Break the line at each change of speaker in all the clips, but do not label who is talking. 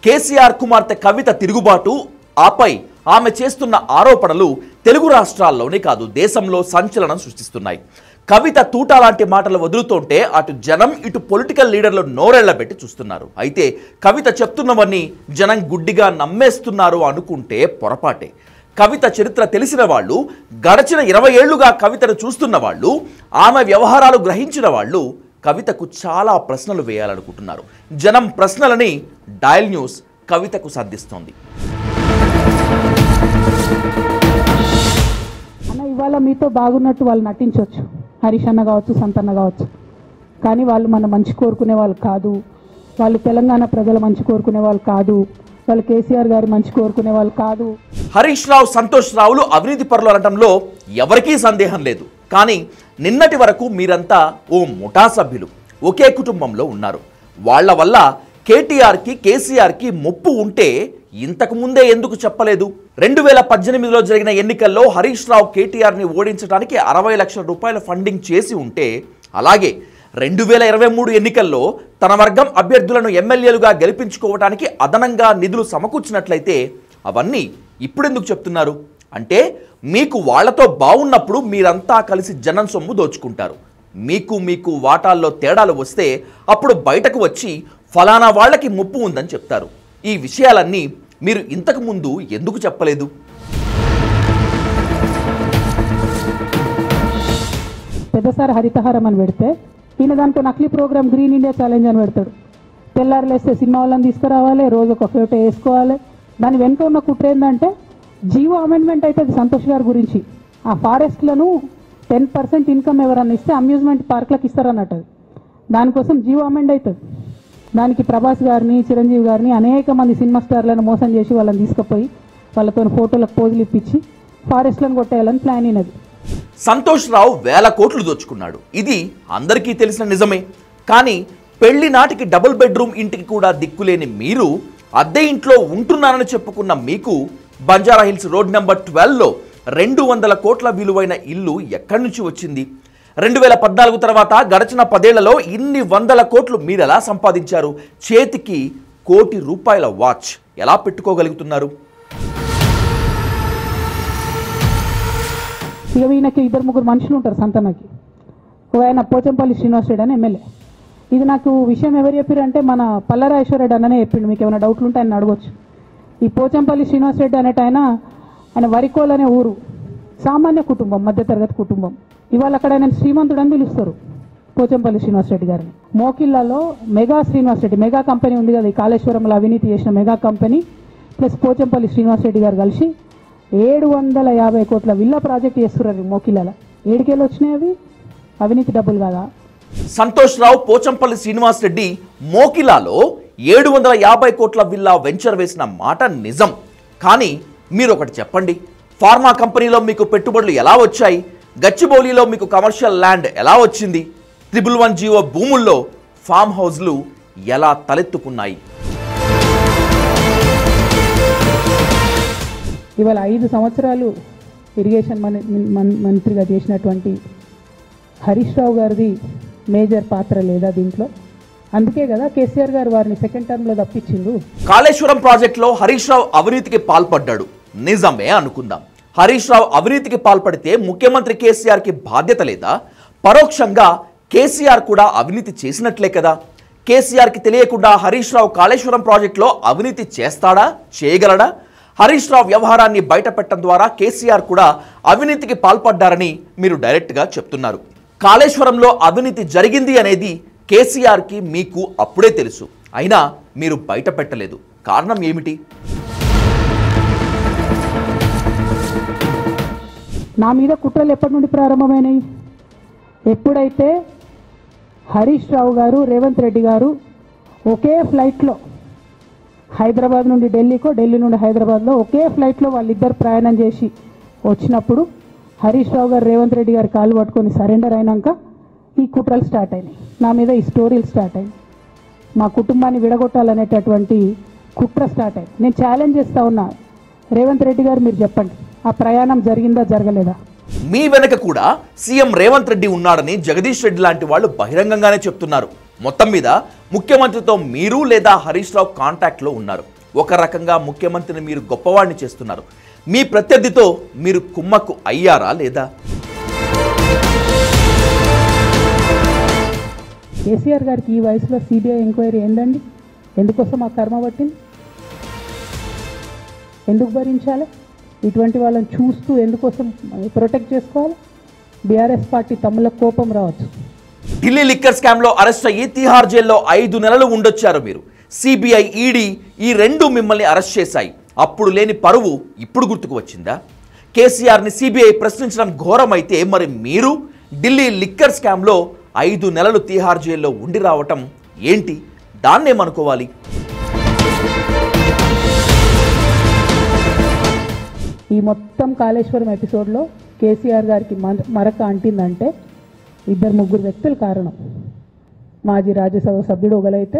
కేసీఆర్ కుమార్తె కవిత తిరుగుబాటు, ఆపై ఆమె చేస్తున్న ఆరోపణలు తెలుగు రాష్ట్రాల్లోనే కాదు దేశంలో సంచలనం సృష్టిస్తున్నాయి. కవిత తూటా లాంటి మాటలు వదులుతుంటే అటు జనం ఇటు పొలిటికల్ లీడర్లు నోరెళ్లబెట్టి చూస్తున్నారు. అయితే కవిత చెప్తున్నవన్నీ జనం గుడ్డిగా నమ్మేస్తున్నారు అనుకుంటే పొరపాటే. కవిత చరిత్ర తెలిసిన వాళ్ళు, గడచిన 20 ఏళ్లుగా కవితను చూస్తున్న వాళ్ళు, ఆమె వ్యవహారాలు గ్రహించిన వాళ్ళు కవితకు చాలా ప్రశ్నలు వేయాలనుకుంటున్నారు. జనం ప్రశ్నలని డయల్ న్యూస్ కవితకు సంధిస్తోంది.
అన్న ఇవాళ మీతో బాగున్నట్టు వాళ్ళు నటించవచ్చు, హరీష్ అన్న కావచ్చు, సంతన్న కావచ్చు, కానీ వాళ్ళు మన మంచి కోరుకునే వాళ్ళు కాదు. వాళ్ళు తెలంగాణ ప్రజల మంచి కోరుకునే వాళ్ళు కాదు. వాళ్ళు కేసీఆర్ గారి మంచి కోరుకునే వాళ్ళు కాదు.
హరీష్ రావు, సంతోష్ రావులు అవినీతి పరులు అనటంలో ఎవరికీ సందేహం లేదు. కానీ నిన్నటి వరకు మీరంతా ఓ ముఠా సభ్యులు, ఒకే కుటుంబంలో ఉన్నారు. వాళ్ల వల్ల కేటీఆర్కి, కేసీఆర్కి ముప్పు ఉంటే ఇంతకు ముందే ఎందుకు చెప్పలేదు? 2018లో జరిగిన ఎన్నికల్లో హరీష్ రావు కేటీఆర్ని ఓడించడానికి 60 లక్షల రూపాయల ఫండింగ్ చేసి ఉంటే, అలాగే 2023 ఎన్నికల్లో తన వర్గం అభ్యర్థులను ఎమ్మెల్యేలుగా గెలిపించుకోవడానికి అదనంగా నిధులు సమకూర్చినట్లయితే అవన్నీ ఇప్పుడెందుకు చెప్తున్నారు? అంటే మీకు వాళ్లతో బాగున్నప్పుడు మీరంతా కలిసి జనం సొమ్ము దోచుకుంటారు. మీకు వాటాల్లో తేడాలు వస్తే అప్పుడు బయటకు వచ్చి ఫలానా వాళ్ళకి ముప్పు ఉందని చెప్తారు. ఈ విషయాలన్నీ మీరు ఇంతకు ముందు ఎందుకు చెప్పలేదు?
పెద్దసారి హరితహారం అని పెడితే ఈయన దాంట్లో నకిలీ ప్రోగ్రామ్ గ్రీన్ ఇండియా ఛాలెంజ్ అని పెడతాడు. తెల్లారులేస్తే సినిమా వాళ్ళని తీసుకురావాలి, రోజు ఒక ఫోటో వేసుకోవాలి. దాని వెనుక ఉన్న కుట్ర ఏంటంటే జీవో అమెండ్మెంట్ అవుతుంది సంతోష్ గారి గురించి. ఆ ఫారెస్ట్లను 10% ఇన్కమ్ ఎవరన్నా ఇస్తే అమ్యూజ్మెంట్ పార్క్లకు ఇస్తారన్నట్టు. దానికోసం జీవో అమెండ్ అవుతుంది. దానికి ప్రభాస్ గారిని, చిరంజీవి గారిని, అనేక మంది సినిమా స్టార్లను మోసం చేసి వాళ్ళని తీసుకుపోయి వాళ్ళతో ఫోటోలకు పోజులు ఇప్పించి ఫారెస్ట్లను కొట్టేయాలని ప్లాన్ అయినది.
సంతోష్ రావు వేల కోట్లు దోచుకున్నాడు, ఇది అందరికీ తెలిసిన నిజమే. కానీ పెళ్లి నాటికి డబుల్ బెడ్రూమ్ ఇంటికి కూడా దిక్కులేని మీరు, అద్దె ఇంట్లో ఉంటున్నానని చెప్పుకున్న మీకు బంజారాహిల్స్ రోడ్ నెంబర్ 12లో 200 కోట్ల విలువైన ఇల్లు ఎక్కడి నుంచి వచ్చింది? 2014 తర్వాత గడిచిన 10 ఏళ్లలో ఇన్ని 100 కోట్లు మీరెలా సంపాదించారు? చేతికి ₹1 కోటి వాచ్ ఎలా పెట్టుకోగలుగుతున్నారు?
ఇక ఈయనకి 2-3 మనుషులు ఉంటారు సంతనకి. ఒక ఆయన పోచంపల్లి శ్రీనివాస్ రెడ్డి అని ఎమ్మెల్యే. ఇది నాకు విషయం ఎవరు చెప్పారు అంటే మన పల్లరాజేశ్వర రెడ్డి అన్ననే చెప్పిండు. మీకు ఏమైనా డౌట్లు ఉంటే ఆయన అడగొచ్చు. ఈ పోచంపల్లి శ్రీనివాస్ రెడ్డి అనేట ఆయన వరికోల్ అనే ఊరు, సామాన్య కుటుంబం, మధ్యతరగతి కుటుంబం. ఇవాళ అక్కడ ఆయన శ్రీమంతుడు అని పిలుస్తారు పోచంపల్లి శ్రీనివాస్ రెడ్డి గారిని. మోకిల్లాలో mega Srinivas Reddy, mega company ఉంది కదా, ఈ కాళేశ్వరంలో అవినీతి చేసిన mega company plus Pochampally Srinivas Reddy గారు కలిసి 750 కోట్ల విల్లా ప్రాజెక్ట్ చేస్తున్నారు మోకిల్లాలో. ఏడుకేళ్ళు వచ్చినాయి అవి, అవినీతి డబ్బులు కదా.
సంతోష్ రావు, పోచంపల్లి శ్రీనివాస్ రెడ్డి మోకిలాలో 750 కోట్ల విల్లా వెంచర్ వేసిన మాట నిజం. కానీ మీరు ఒకటి చెప్పండి, ఫార్మా కంపెనీలో మీకు పెట్టుబడులు ఎలా వచ్చాయి? గచ్చిబౌలిలో మీకు కమర్షియల్ ల్యాండ్ ఎలా వచ్చింది? 111 జీవో భూముల్లో ఫామ్ హౌస్లు ఎలా తలెత్తుకున్నాయి?
ఇవాళ 5 సంవత్సరాలు ఇరిగేషన్ మంత్రిగా చేసినటువంటి హరీష్ రావు గారిది మేజర్ పాత్ర లేదా దీంట్లో? అందుకే కదా కేసీఆర్ గారు వారిని సెకండ్ టర్మ్లో తప్పించిండు.
కాళేశ్వరం ప్రాజెక్టులో హరీష్ రావు అవినీతికి పాల్పడ్డాడు, నిజమే అనుకుందాం. హరీష్ రావు అవినీతికి పాల్పడితే ముఖ్యమంత్రి కేసీఆర్కి బాధ్యత లేదా? పరోక్షంగా కేసీఆర్ కూడా అవినీతి చేసినట్లే కదా. కేసీఆర్కి తెలియకుండా హరీష్ రావు కాళేశ్వరం ప్రాజెక్టులో అవినీతి చేస్తాడా, చేయగలడా? హరీష్ రావు వ్యవహారాన్ని బయటపెట్టడం ద్వారా కేసీఆర్ కూడా అవినీతికి పాల్పడ్డారని మీరు డైరెక్ట్గా చెప్తున్నారు. కాళేశ్వరంలో అవినీతి జరిగింది అనేది కేసీఆర్కి మీకు అప్పుడే తెలుసు, అయినా మీరు బయట పెట్టలేదు. కారణం ఏమిటి?
నా మీద కుట్రలు ఎప్పటి నుండి ప్రారంభమైనాయి? ఎప్పుడైతే హరీష్ రావు గారు, రేవంత్ రెడ్డి గారు ఒకే ఫ్లైట్లో హైదరాబాద్ నుండి ఢిల్లీకో, ఢిల్లీ నుండి హైదరాబాద్లో ఒకే ఫ్లైట్లో వాళ్ళిద్దరు ప్రయాణం చేసి వచ్చినప్పుడు హరీష్ రావు గారు రేవంత్ రెడ్డి గారు కాలు పట్టుకొని సరెండర్ అయినాక ఈ కుట్రలు స్టార్ట్ అయినాయి. నా మీద ఈ స్టోరీలు స్టార్ట్ అయినాయి. మా కుటుంబాన్ని విడగొట్టాలనేటటువంటి కుట్ర స్టార్ట్ అయింది. నేను ఛాలెంజ్ చేస్తా ఉన్నా, రేవంత్ రెడ్డి గారు మీరు చెప్పండి, ఆ ప్రయాణం జరిగిందా, జరగలేదా?
మీ వెనక కూడా సీఎం రేవంత్ రెడ్డి ఉన్నాడని జగదీష్ రెడ్డి లాంటి వాళ్ళు బహిరంగంగానే చెప్తున్నారు. మొత్తం మీద ముఖ్యమంత్రితో మీరు లేదా హరీష్ రావు కాంటాక్ట్లో ఉన్నారు. ఒక రకంగా ముఖ్యమంత్రిని మీరు గొప్పవాడిని చేస్తున్నారు. మీ ప్రత్యర్థితో మీరు కుమ్మక్కు అయ్యారా లేదా?
కేసీఆర్ గారికి ఈ వయసులో సిబిఐ ఎంక్వైరీ ఏందండి? ఎందుకోసం ఆ కర్మ పట్టింది? ఎందుకు భరించాలి? ఇటువంటి వాళ్ళని చూస్తూ ఎందుకోసం ప్రొటెక్ట్ చేసుకోవాలి? బీఆర్ఎస్ పార్టీ తమ్ముల కోపం రావచ్చు.
ఢిల్లీ లిక్కర్ స్కామ్లో అరెస్ట్ అయ్యి తిహార్ జైల్లో 5 నెలలు ఉండొచ్చారు మీరు. సిబిఐ, ఈడీ ఈ రెండు మిమ్మల్ని అరెస్ట్ చేశాయి. అప్పుడు లేని పరువు ఇప్పుడు గుర్తుకు వచ్చిందా? కేసీఆర్ని సిబిఐ ప్రశ్నించడం ఘోరమైతే మరి మీరు ఢిల్లీ లిక్కర్ స్కామ్లో 5 నెలలు తిహార్ జైల్లో ఉండి రావటం ఏంటి? దాన్నేమనుకోవాలి?
ఈ మొత్తం కాళేశ్వరం ఎపిసోడ్లో కేసీఆర్ గారికి మరక అంటిందంటే 2-3 వ్యక్తులు కారణం. మాజీ రాజ్యసభ సభ్యుడు ఒకలైతే,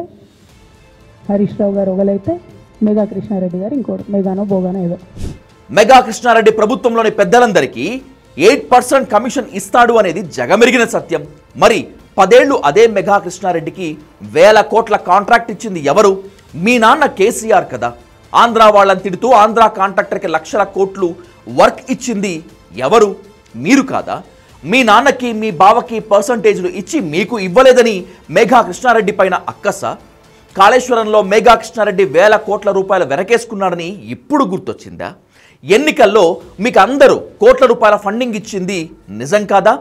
హరీష్ రావు గారు ఒకలైతే, మెగా కృష్ణారెడ్డి గారు ఇంకోటి, మెగానో బోగానో ఏదో.
మెగా కృష్ణారెడ్డి ప్రభుత్వంలోని పెద్దలందరికీ 8% కమిషన్ ఇస్తాడు అనేది జగమెరిగిన సత్యం. మరి 10 ఏళ్లు అదే మెగా కృష్ణారెడ్డికి వేల కోట్ల కాంట్రాక్ట్ ఇచ్చింది ఎవరు? మీ నాన్న కేసీఆర్ కదా. ఆంధ్ర వాళ్ళని తిడుతూ ఆంధ్ర కాంట్రాక్టర్కి లక్షల కోట్లు వర్క్ ఇచ్చింది ఎవరు? మీరు కాదా? మీ నాన్నకి మీ బావకి పర్సంటేజ్లు ఇచ్చి మీకు ఇవ్వలేదని మెగా కృష్ణారెడ్డి పైన అక్కస? కాళేశ్వరంలో మెగా కృష్ణారెడ్డి వేల కోట్ల రూపాయలు వెనకేసుకున్నాడని ఇప్పుడు గుర్తొచ్చిందా? ఎన్నికల్లో మీకు అందరూ కోట్ల రూపాయల ఫండింగ్ ఇచ్చింది నిజం కాదా?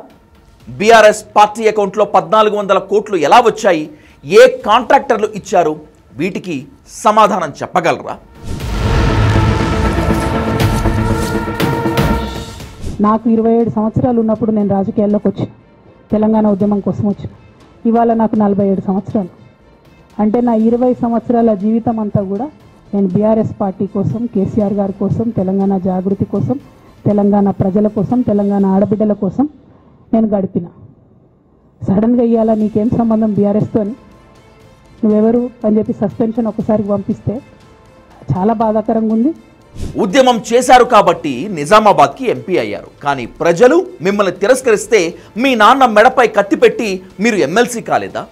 బీఆర్ఎస్ పార్టీ అకౌంట్లో 1400 కోట్లు ఎలా వచ్చాయి? ఏ కాంట్రాక్టర్లు ఇచ్చారు? వీటికి సమాధానం చెప్పగలరా?
నాకు 27 సంవత్సరాలు ఉన్నప్పుడు నేను రాజకీయాల్లోకి వచ్చాను. తెలంగాణ ఉద్యమం కోసం వచ్చాను. ఇవాళ నాకు 47 సంవత్సరాలు. అంటే నా 20 సంవత్సరాల జీవితం అంతా కూడా నేను బీఆర్ఎస్ పార్టీ కోసం, కేసీఆర్ గారి కోసం, తెలంగాణ జాగృతి కోసం, తెలంగాణ ప్రజల కోసం, తెలంగాణ ఆడబిడ్డల కోసం నేను గడిపిన. సడన్గా ఇవాళ నీకేం సంబంధం బీఆర్ఎస్తో అని, నువ్వెవరు అని చెప్పి సస్పెన్షన్ ఒకసారి పంపిస్తే చాలా బాధాకరంగా ఉంది.
ఉద్యమం చేశారు కాబట్టి నిజామాబాద్కి ఎంపీ అయ్యారు. కానీ ప్రజలు మిమ్మల్ని తిరస్కరిస్తే మీ నాన్న మెడపై కత్తి పెట్టి మీరు ఎమ్మెల్సీ కాలేదా?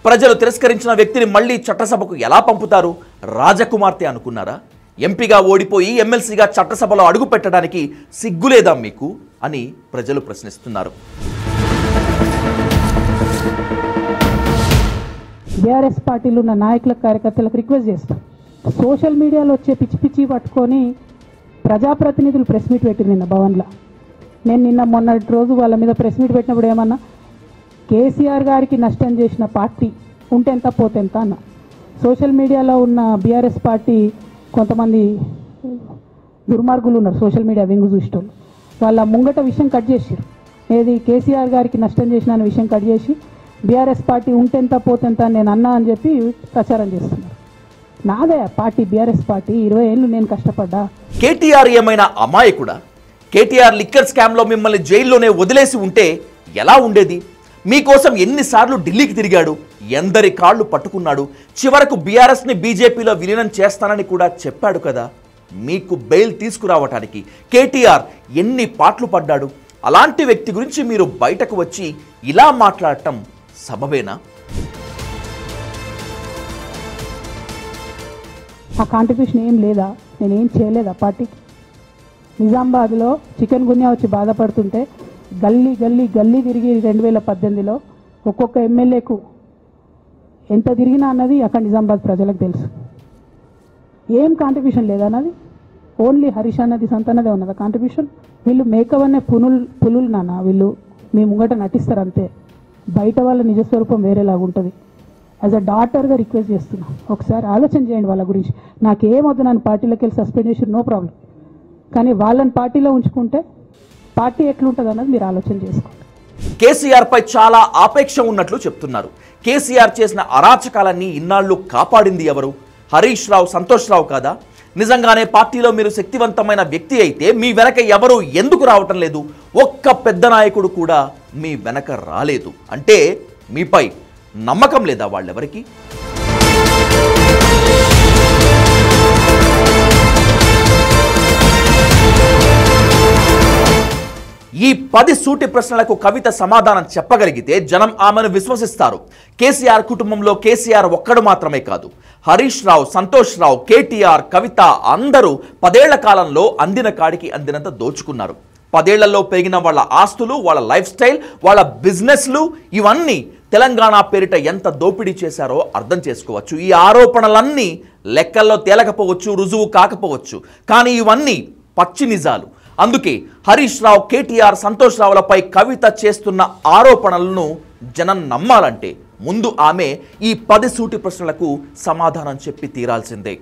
ప్రజలు తిరస్కరించిన వ్యక్తిని మళ్ళీ చట్టసభకు ఎలా పంపుతారు? రాజకుమార్తె అనుకున్నారా? ఎంపీగా ఓడిపోయి ఎమ్మెల్సీగా చట్టసభలో అడుగు పెట్టడానికి సిగ్గులేదా మీకు అని ప్రజలు ప్రశ్నిస్తున్నారు.
బీఆర్ఎస్ పార్టీలో ఉన్న నాయకుల కార్యకర్తలకు రిక్వెస్ట్ చేస్తాం, సోషల్ మీడియాలో వచ్చే పిచ్చి పిచ్చి పట్టుకొని ప్రజాప్రతినిధులు ప్రెస్ మీట్ పెట్టింది నిన్న భవన్లో. నేను నిన్న మొన్నటి రోజు వాళ్ళ మీద ప్రెస్ మీట్ పెట్టినప్పుడు ఏమన్నా, కేసీఆర్ గారికి నష్టం చేసిన పార్టీ ఉంటెంత పోతెంత అన్న. సోషల్ మీడియాలో ఉన్న బీఆర్ఎస్ పార్టీ కొంతమంది దుర్మార్గులు ఉన్నారు, సోషల్ మీడియా వింగు చూసేటోళ్ళు. వాళ్ళ ముంగట విషయం కట్ చేసారు. ఏది కేసీఆర్ గారికి నష్టం చేసిన విషయం కట్ చేసి బీఆర్ఎస్ పార్టీ ఉంటెంత పోతెంత నేను అన్నా అని చెప్పి ప్రచారం చేస్తున్నారు. నాదే పార్టీ బీఆర్ఎస్ పార్టీ, 20 ఏళ్ళు నేను కష్టపడ్డా.
కేటీఆర్ ఏమైనా అమాయకుడా? కేటీఆర్ లిక్కర్ స్కామ్లో మిమ్మల్ని జైల్లోనే వదిలేసి ఉంటే ఎలా ఉండేది? మీకోసం ఎన్నిసార్లు ఢిల్లీకి తిరిగాడు, ఎందరి కాళ్ళు పట్టుకున్నాడు, చివరకు బీఆర్ఎస్ని బీజేపీలో విలీనం చేస్తానని కూడా చెప్పాడు కదా. మీకు బెయిల్ తీసుకురావటానికి కేటీఆర్ ఎన్ని పాట్లు పడ్డాడు? అలాంటి వ్యక్తి గురించి మీరు బయటకు వచ్చి ఇలా మాట్లాడటం సబబేనా?
ఆ కాంట్రిబ్యూషన్ ఏం లేదా? నేనేం చేయలేదా పార్టీకి? నిజామాబాద్లో చికెన్ గున్యా వచ్చి బాధపడుతుంటే గల్లీ గల్లీ గల్లీ తిరిగి 2018లో ఒక్కొక్క ఎమ్మెల్యేకు ఎంత తిరిగినా అన్నది అక్కడ నిజామాబాద్ ప్రజలకు తెలుసు. ఏం కాంట్రిబ్యూషన్ లేదా అన్నది? ఓన్లీ హరీష్ అన్నది సంతన్నదే ఉన్నదా కాంట్రిబ్యూషన్? వీళ్ళు మేకవన్నే పులులు నాన్న, వీళ్ళు మీ ముంగట నటిస్తారు అంతే. బయట వాళ్ళ నిజస్వరూపం వేరేలాగా ఉంటుంది. యాజ్ అ డాటర్గా రిక్వెస్ట్ చేస్తున్నా, ఒకసారి ఆలోచన చేయండి వాళ్ళ గురించి. నాకేమొద్దు, నన్ను పార్టీలోకి వెళ్ళి సస్పెండ్ చేసి నో ప్రాబ్లం, కానీ వాళ్ళని పార్టీలో ఉంచుకుంటే పార్టీ ఎట్లుంటుంది అన్నది మీరు ఆలోచన చేసుకోండి.
కేసీఆర్ పై చాలా ఆపేక్ష ఉన్నట్లు చెప్తున్నారు. కేసీఆర్ చేసిన అరాచకాలన్నీ ఇన్నాళ్లు కాపాడింది ఎవరు? హరీష్ రావు, సంతోష్ రావు కాదా? నిజంగానే పార్టీలో మీరు శక్తివంతమైన వ్యక్తి అయితే మీ వెనక ఎవరు ఎందుకు రావటం లేదు? ఒక్క పెద్ద నాయకుడు కూడా మీ వెనక రాలేదు అంటే మీపై నమ్మకం లేదా వాళ్ళెవరికి? ఈ 10 సూటి ప్రశ్నలకు కవిత సమాధానం చెప్పగలిగితే జనం ఆమెను విశ్వసిస్తారు. కేసీఆర్ కుటుంబంలో కేసీఆర్ ఒక్కడు మాత్రమే కాదు, హరీష్ రావు, సంతోష్ రావు, కేటీఆర్, కవిత అందరూ 10 ఏళ్ల కాలంలో అందిన కాడికి అందినంత దోచుకున్నారు. 10 ఏళ్లలో పెరిగిన వాళ్ళ ఆస్తులు, వాళ్ళ లైఫ్ స్టైల్, వాళ్ళ బిజినెస్లు ఇవన్నీ తెలంగాణ పేరిట ఎంత దోపిడీ చేశారో అర్థం చేసుకోవచ్చు. ఈ ఆరోపణలన్నీ లెక్కల్లో తేలకపోవచ్చు, రుజువు కాకపోవచ్చు, కానీ ఇవన్నీ పచ్చి నిజాలు. అందుకే హరీష్ రావు, కేటీఆర్, సంతోష్ రావులపై కవిత చేస్తున్న ఆరోపణలను జనం నమ్మాలంటే ముందు ఆమె ఈ 10 సూటి ప్రశ్నలకు సమాధానం చెప్పి తీరాల్సిందే.